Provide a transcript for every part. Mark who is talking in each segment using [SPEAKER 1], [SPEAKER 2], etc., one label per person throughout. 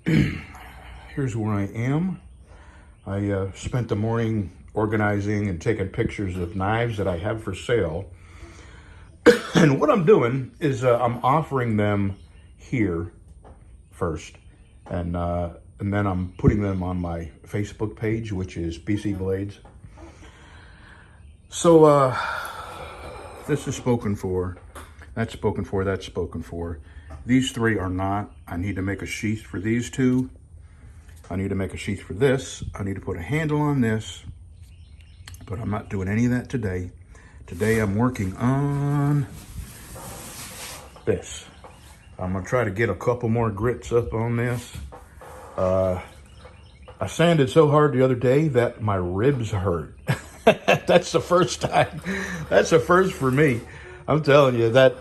[SPEAKER 1] Here's where I am. I spent the morning organizing and taking pictures of knives that I have for sale. And what I'm doing is I'm offering them here first. And then I'm putting them on my Facebook page, which is BC Blades. So this is spoken for. That's spoken for. That's spoken for. These three are not. I need to make a sheath for these two. I need to make a sheath for this. I need to put a handle on this. But I'm not doing any of that today. Today I'm working on this. I'm gonna try to get a couple more grits up on this. I sanded so hard the other day that my ribs hurt. That's the first time. That's a first for me. I'm telling you that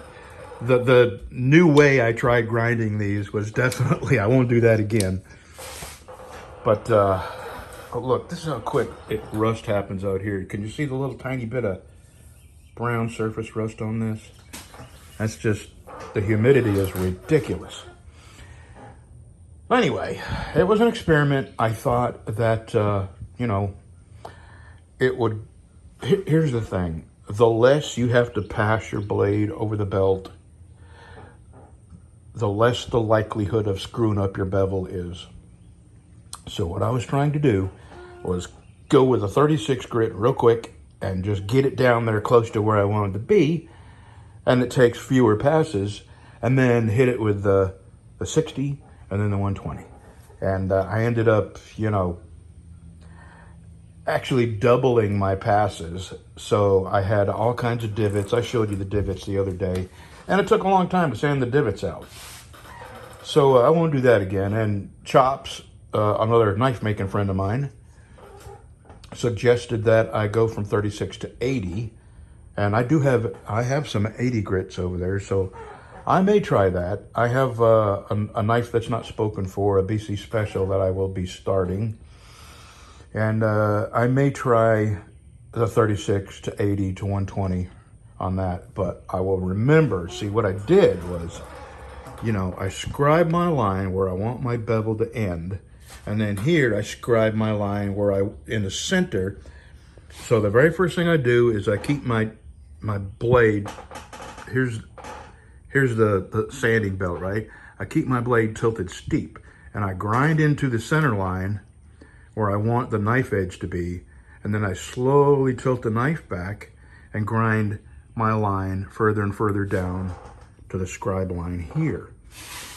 [SPEAKER 1] the new way I tried grinding these was definitely, I won't do that again. But oh look, this is how quick rust happens out here. Can you see the little tiny bit of brown surface rust on this? That's just, the humidity is ridiculous. Anyway, it was an experiment. I thought that, you know, it would, here's the thing. The less you have to pass your blade over the belt, the less the likelihood of screwing up your bevel is. So what I was trying to do was go with a 36 grit real quick and just get it down there close to where I wanted to be. And it takes fewer passes, and then hit it with the 60 and then the 120. And I ended up, you know, actually doubling my passes. So I had all kinds of divots. I showed you the divots the other day, and it took a long time to sand the divots out. So I won't do that again. And Chops, another knife making friend of mine, suggested that I go from 36 to 80. And I have some 80 grits over there, so I may try that. I have a knife that's not spoken for, a BC Special that I will be starting. And I may try the 36 to 80 to 120 on that, but I will remember, see what I did was, you know, I scribe my line where I want my bevel to end. And then here I scribe my line where in the center. So the very first thing I do is I keep my blade, here's the sanding belt, right? I keep my blade tilted steep, and I grind into the center line where I want the knife edge to be, and then I slowly tilt the knife back and grind my line further and further down to the scribe line here.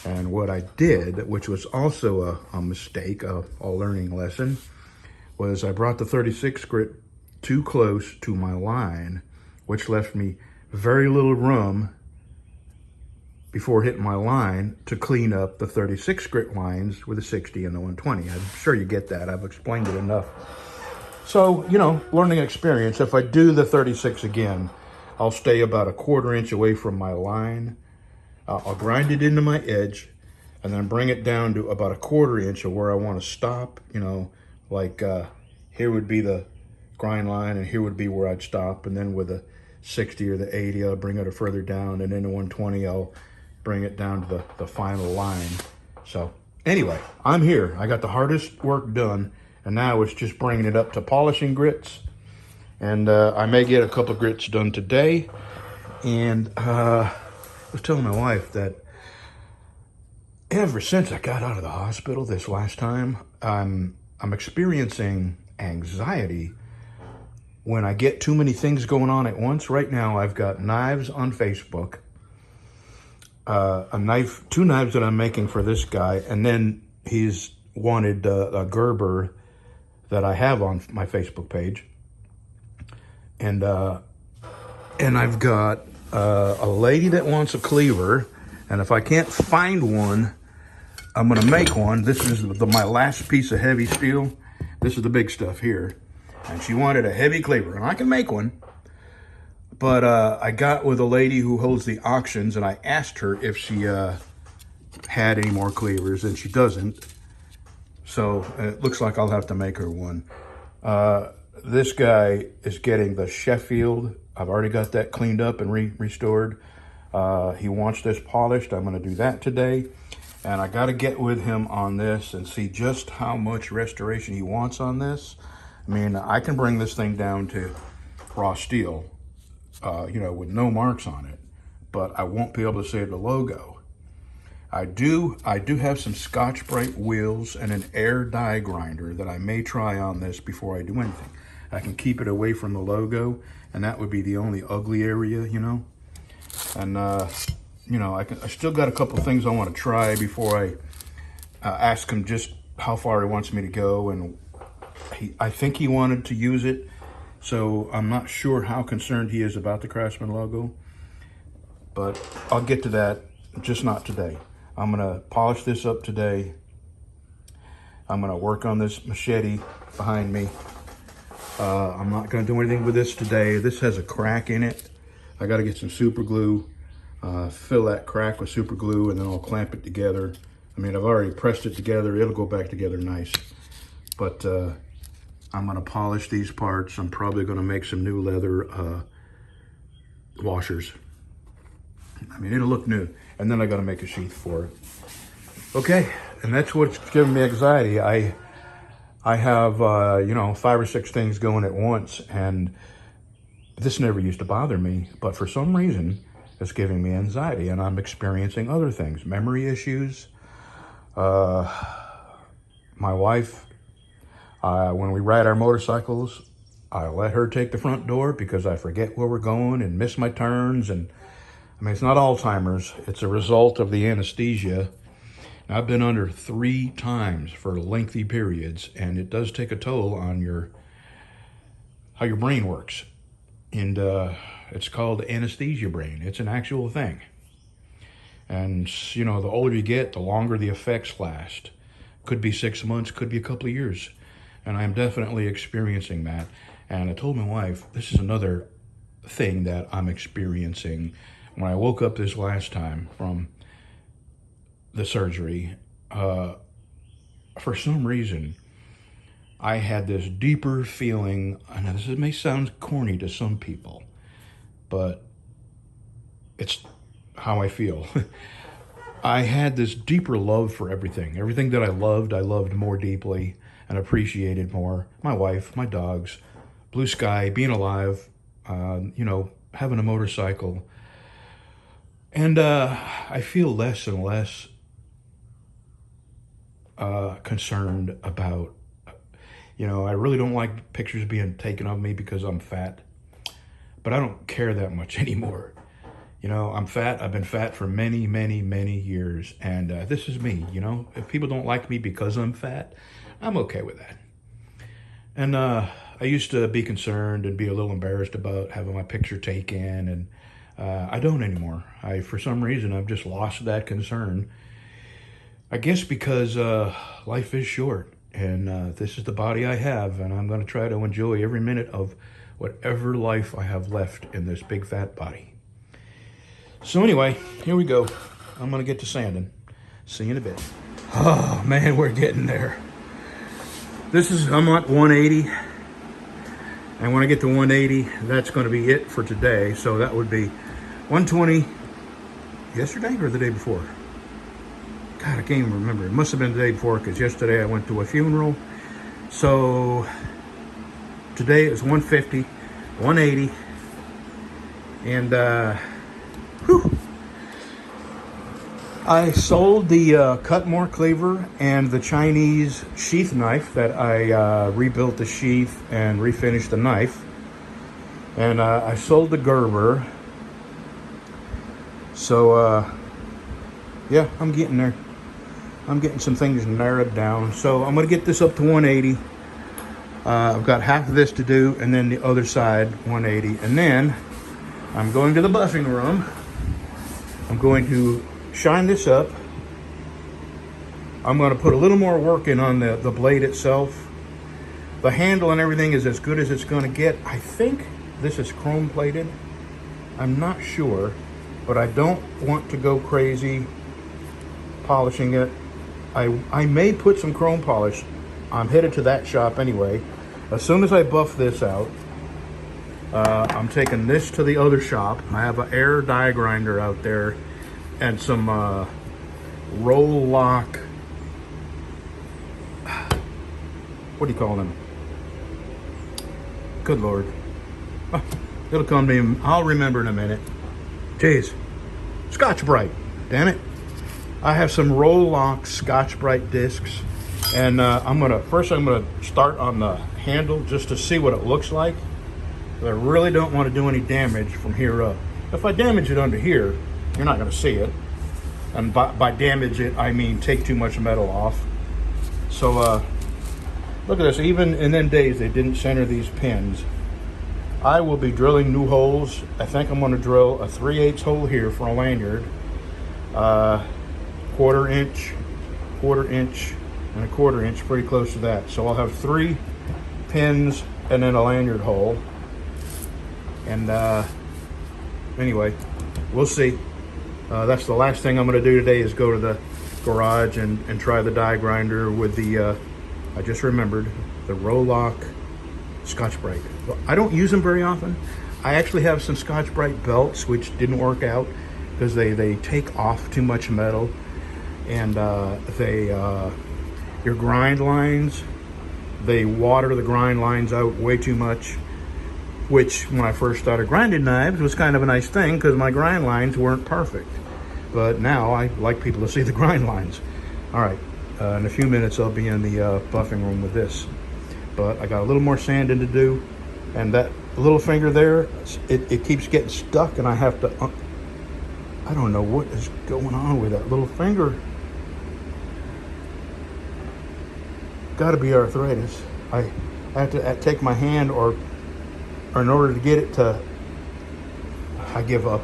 [SPEAKER 1] And what I did, which was also a mistake, a learning lesson, was I brought the 36 grit too close to my line, which left me very little room before hitting my line to clean up the 36 grit lines with the 60 and the 120. I'm sure you get that. I've explained it enough. So, you know, learning experience. If I do the 36 again, I'll stay about a 1/4 inch away from my line. I'll grind it into my edge and then bring it down to about a 1/4 inch of where I want to stop. You know, like here would be the grind line and here would be where I'd stop. And then with the 60 or the 80, I'll bring it further down, and then the 120, I'll bring it down to the final line. So anyway, I'm here. I got the hardest work done, and now it's just bringing it up to polishing grits. And I may get a couple of grits done today. And I was telling my wife that ever since I got out of the hospital this last time, I'm experiencing anxiety when I get too many things going on at once. Right now, I've got knives on Facebook, two knives that I'm making for this guy, and then he's wanted a Gerber that I have on my Facebook page, and I've got a lady that wants a cleaver, and if I can't find one, I'm gonna make one. This is my last piece of heavy steel. This is the big stuff here. And she wanted a heavy cleaver, and I can make one. But I got with a lady who holds the auctions, and I asked her if she had any more cleavers, and she doesn't. So it looks like I'll have to make her one. This guy is getting the Sheffield. I've already got that cleaned up and restored. He wants this polished. I'm gonna do that today. And I got to get with him on this and see just how much restoration he wants on this. I mean, I can bring this thing down to raw steel, with no marks on it, but I won't be able to save the logo. I do have some Scotch-Brite wheels and an air die grinder that I may try on this before I do anything. I can keep it away from the logo, and that would be the only ugly area, And I still got a couple things I want to try before I ask him just how far he wants me to go. And I think he wanted to use it, so I'm not sure how concerned he is about the Craftsman logo. But I'll get to that, just not today. I'm gonna polish this up today. I'm gonna work on this machete behind me. I'm not gonna do anything with this today. This has a crack in it. I gotta get some super glue, fill that crack with super glue, and then I'll clamp it together. I mean, I've already pressed it together. It'll go back together nice. But I'm gonna polish these parts. I'm probably gonna make some new leather washers. I mean, it'll look new. And then I gotta make a sheath for it. Okay, and that's what's giving me anxiety. I have, 5 or 6 things going at once, and this never used to bother me, but for some reason, it's giving me anxiety, and I'm experiencing other things, memory issues. My wife, when we ride our motorcycles, I let her take the front door because I forget where we're going and miss my turns. And I mean, it's not Alzheimer's. It's a result of the anesthesia. I've been under 3 times for lengthy periods, and it does take a toll on how your brain works. And it's called anesthesia brain. It's an actual thing. And, the older you get, the longer the effects last. Could be 6 months, could be a couple of years. And I'm definitely experiencing that. And I told my wife, this is another thing that I'm experiencing. When I woke up this last time from the surgery, for some reason, I had this deeper feeling. I know this may sound corny to some people, but it's how I feel. I had this deeper love for everything. Everything that I loved more deeply and appreciated more. My wife, my dogs, blue sky, being alive, having a motorcycle. And I feel less and less concerned about, I really don't like pictures being taken of me because I'm fat, but I don't care that much anymore. I'm fat. I've been fat for many, many, many years, and this is me, If people don't like me because I'm fat, I'm okay with that. And I used to be concerned and be a little embarrassed about having my picture taken, and I don't anymore. For some reason, I've just lost that concern. I guess because life is short, and this is the body I have, and I'm going to try to enjoy every minute of whatever life I have left in this big fat body. So anyway, here we go. I'm going to get to sanding. See you in a bit. Oh, man, we're getting there. I'm at 180. And when I get to 180, that's going to be it for today. So that would be 120 yesterday or the day before? God, I can't even remember. It must have been the day before because yesterday I went to a funeral. So today it was 150, 180. And whew. I sold the Cutmore cleaver and the Chinese sheath knife that I rebuilt the sheath and refinished the knife. And I sold the Gerber. So, yeah, I'm getting there. I'm getting some things narrowed down. So I'm going to get this up to 180. I've got half of this to do, and then the other side, 180. And then I'm going to the buffing room. I'm going to shine this up. I'm going to put a little more work in on the blade itself. The handle and everything is as good as it's going to get. I think this is chrome plated. I'm not sure, but I don't want to go crazy polishing it. I may put some chrome polish. I'm headed to that shop anyway. As soon as I buff this out, I'm taking this to the other shop. I have an air die grinder out there and some roll lock. What do you call them? Good Lord. Oh, it'll come to me. I'll remember in a minute. Jeez. Scotch-Brite. Damn it. I have some roll lock Scotch-Brite discs. And I'm gonna start on the handle just to see what it looks like. But I really don't want to do any damage from here up. If I damage it under here, you're not gonna see it. And by damage it, I mean take too much metal off. So look at this. Even in them days, they didn't center these pins. I will be drilling new holes. I think I'm going to drill a 3/8 hole here for a lanyard. Quarter inch, and a quarter inch, pretty close to that. So I'll have 3 pins and then a lanyard hole. And anyway, we'll see. That's the last thing I'm going to do today is go to the garage and try the die grinder with the, I just remembered, the Roll-Lock Scotch-Brite. Well, I don't use them very often. I actually have some Scotch-Brite belts which didn't work out because they take off too much metal, and your grind lines, they water the grind lines out way too much, which when I first started grinding knives was kind of a nice thing because my grind lines weren't perfect. But now I like people to see the grind lines. All right, in a few minutes I'll be in the buffing room with this. But I got a little more sanding to do, and that little finger there, it keeps getting stuck, and I have to, I don't know what is going on with that little finger. Gotta be arthritis. I have to take my hand or in order to get it to, I give up.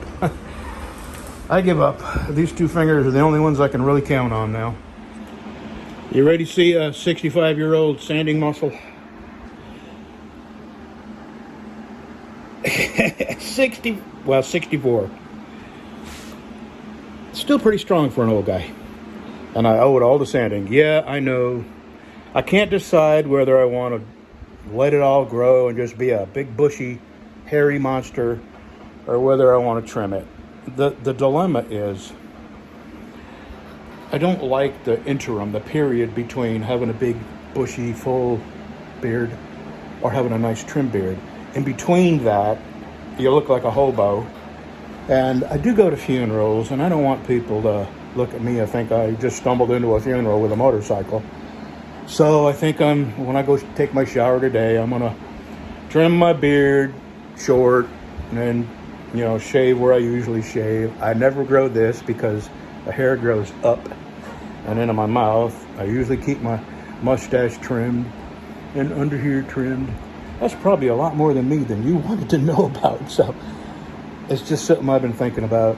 [SPEAKER 1] I give up. These 2 fingers are the only ones I can really count on now. You ready to see a 65-year-old sanding muscle? 64. Still pretty strong for an old guy. And I owe it all to sanding. Yeah, I know. I can't decide whether I want to let it all grow and just be a big, bushy, hairy monster, or whether I want to trim it. The dilemma is, I don't like the interim, the period between having a big, bushy, full beard or having a nice trim beard. In between that, you look like a hobo. And I do go to funerals, and I don't want people to look at me and think I just stumbled into a funeral with a motorcycle. So I think when I go take my shower today, I'm gonna trim my beard short and then, shave where I usually shave. I never grow this because the hair grows up and into my mouth. I usually keep my mustache trimmed and under here trimmed. That's probably a lot more than me than you wanted to know about. So it's just something I've been thinking about.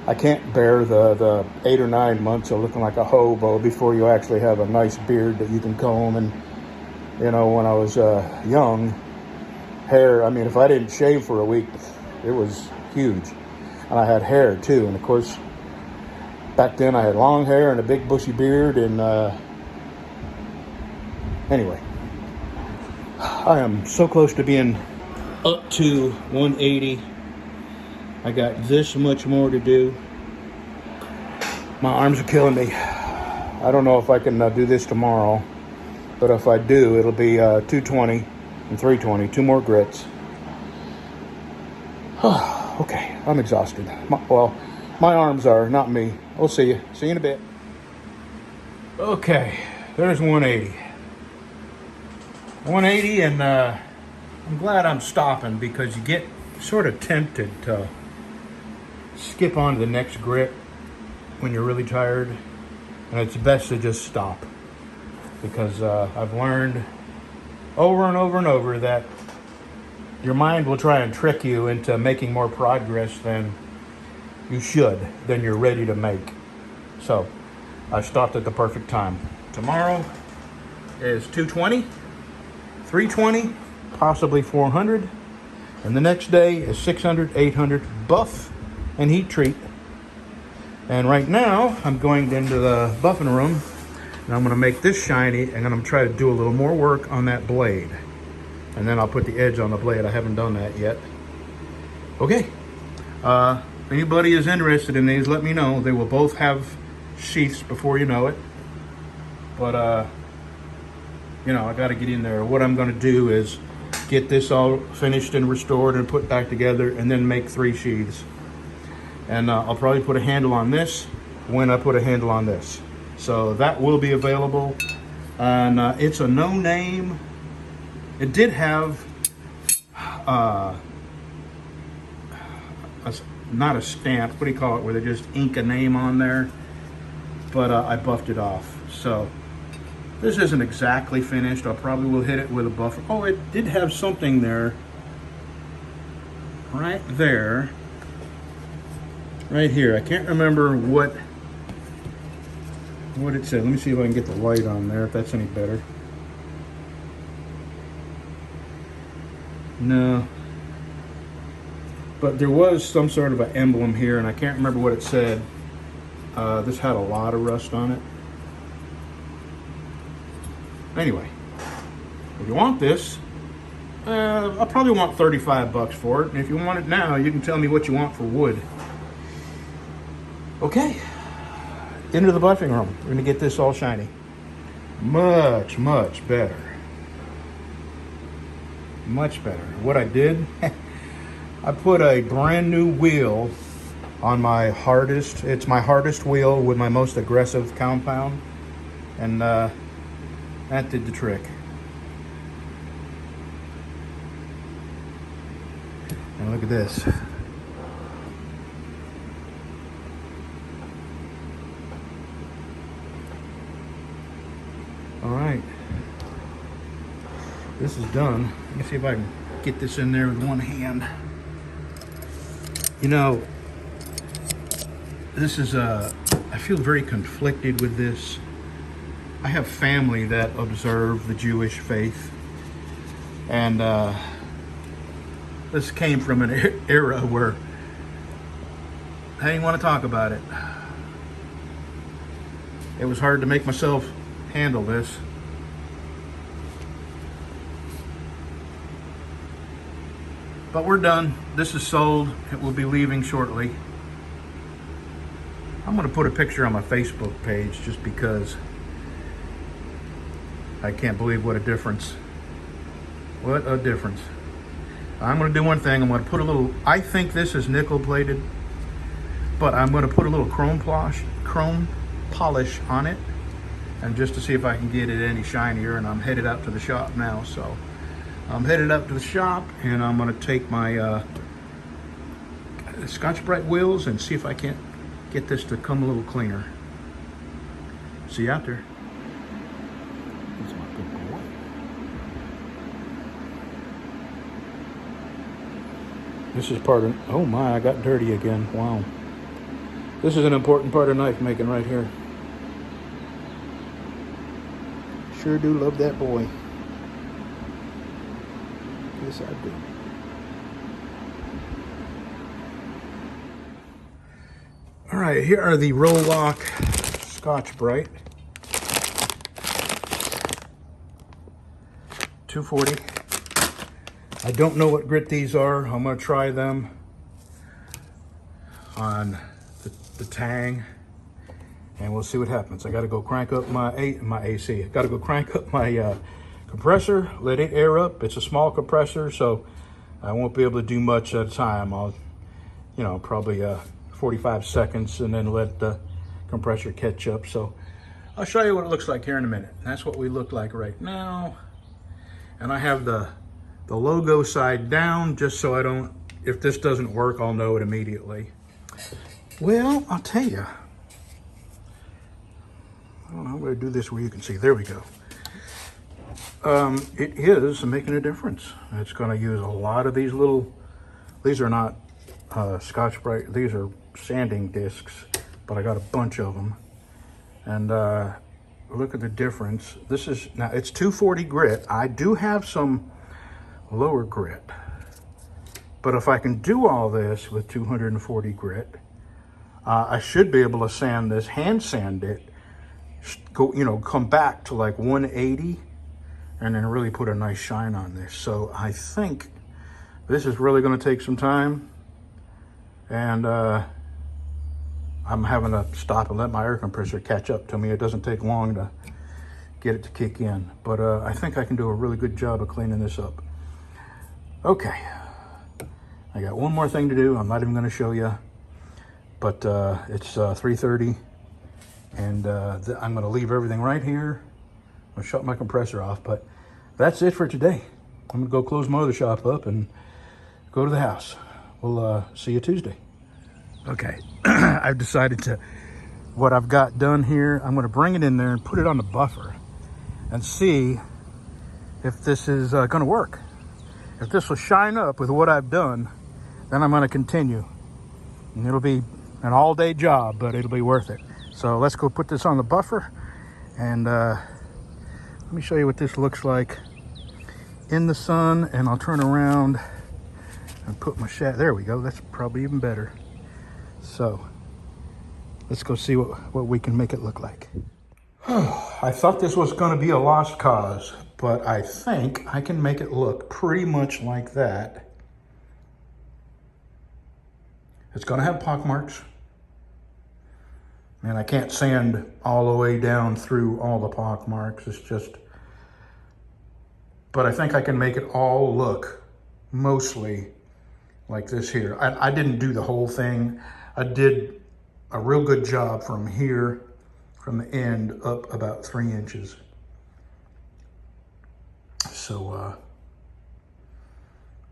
[SPEAKER 1] I can't bear the 8 or 9 months of looking like a hobo before you actually have a nice beard that you can comb. And, when I was young, hair, if I didn't shave for a week, it was huge. And I had hair too. And of course, back then I had long hair and a big bushy beard. And anyway, I am so close to being up to 180. I got this much more to do. My arms are killing me. I don't know if I can do this tomorrow, but if I do, it'll be 220 and 320, 2 more grits. Okay, I'm exhausted. My arms are, not me. We'll see you. See you in a bit. Okay, there's 180. 180, and I'm glad I'm stopping because you get sort of tempted to skip on to the next grit when you're really tired, and it's best to just stop because I've learned over and over and over that your mind will try and trick you into making more progress than you should, than you're ready to make. So I stopped at the perfect time. Tomorrow is 220, 320, possibly 400, and the next day is 600, 800 buff and heat treat. And right now I'm going into the buffing room and I'm going to make this shiny, and I'm going to try to do a little more work on that blade, and then I'll put the edge on the blade. I haven't done that yet. Okay, if anybody is interested in these, let me know. They will both have sheaths before you know it. But you know, I got to get in there. What I'm going to do is get this all finished and restored and put back together, and then make 3 sheaths. And I'll probably put a handle on this when I put a handle on this. So that will be available. And it's a no name. It did have not a stamp, what do you call it, where they just ink a name on there, but I buffed it off. So this isn't exactly finished. I probably will hit it with a buffer. Oh, it did have something there, right there, right here. I can't remember what it said. Let me see if I can get the light on there, if that's any better. No. But there was some sort of an emblem here, and I can't remember what it said. This had a lot of rust on it. Anyway, if you want this, I'll probably want 35 bucks for it. And if you want it now, you can tell me what you want for wood. Okay, into the buffing room. We're gonna get this all shiny. Much, much better. Much better. What I did, I put a brand new wheel on my hardest. It's my hardest wheel with my most aggressive compound, and that did the trick. And look at this. All right, this is done. Let me see if I can get this in there with one hand. You know, this is I feel very conflicted with this. I have family that observe the Jewish faith, and this came from an era where I didn't want to talk about it. It was hard to make myself handle this. But we're done. This is sold. It will be leaving shortly. I'm going to put a picture on my Facebook page just because I can't believe what a difference. What a difference. I'm going to do one thing. I'm going to put a little, I think this is nickel plated, but I'm going to put a little chrome polish on it, and just to see if I can get it any shinier. And I'm headed out to the shop now. So I'm headed up to the shop, and I'm going to take my Scotch-Brite wheels and see if I can't get this to come a little cleaner. See you out there. That's my good boy. This is part of, oh my, I got dirty again. Wow. This is an important part of knife making right here. Sure do love that boy. Yes, I do. All right, here are the Roll Lock Scotch-Brite 240. I don't know what grit these are. I'm gonna try them on the Tang, and we'll see what happens. I gotta go crank up my AC. I gotta go crank up my compressor, let it air up. It's a small compressor, so I won't be able to do much at a time. I'll, you know, probably 45 seconds and then let the compressor catch up. So I'll show you what it looks like here in a minute. That's what we look like right now. And I have the logo side down just so I don't, if this doesn't work, I'll know it immediately. Well, I'll tell you. I don't know, I'm gonna do this where you can see. There we go. It is making a difference. It's gonna use a lot of these little, these are not Scotch-Brite, these are sanding discs, but I got a bunch of them. And look at the difference. This is, now it's 240 grit. I do have some lower grit, but if I can do all this with 240 grit, I should be able to sand this, hand sand it, go, you know, come back to like 180, and then really put a nice shine on this. So I think this is really going to take some time, and I'm having to stop and let my air compressor catch up to me. It doesn't take long to get it to kick in. But I think I can do a really good job of cleaning this up. Okay, I got one more thing to do. I'm not even going to show you, but it's 3:30, and I'm going to leave everything right here. I'm going to shut my compressor off, but that's it for today. I'm going to go close my other shop up and go to the house. We'll see you Tuesday. Okay, I've decided to, what I've got done here, I'm going to bring it in there and put it on the buffer and see if this is going to work. If this will shine up with what I've done, then I'm going to continue. And it'll be an all-day job, but it'll be worth it. So let's go put this on the buffer, and let me show you what this looks like in the sun, and I'll turn around and put my shaft. There we go. That's probably even better. So let's go see what we can make it look like. I thought this was going to be a lost cause, but I think I can make it look pretty much like that. It's going to have pock marks, and I can't sand all the way down through all the pock marks. It's just, but I think I can make it all look mostly like this here. I didn't do the whole thing. I did a real good job from here, from the end up about 3 inches. So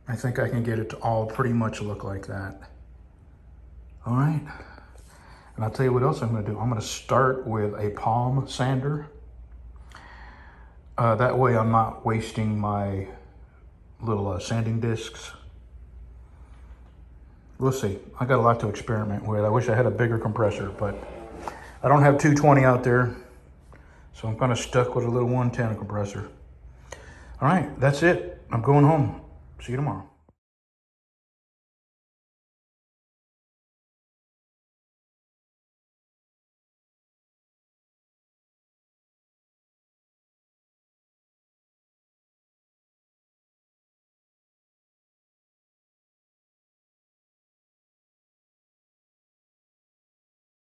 [SPEAKER 1] I think I can get it to all pretty much look like that. All right, and I'll tell you what else I'm gonna do. I'm gonna start with a palm sander. That way I'm not wasting my little sanding discs. We'll see. I got a lot to experiment with. I wish I had a bigger compressor, but I don't have 220 out there, so I'm kind of stuck with a little 110 compressor. All right, that's it. I'm going home. See you tomorrow.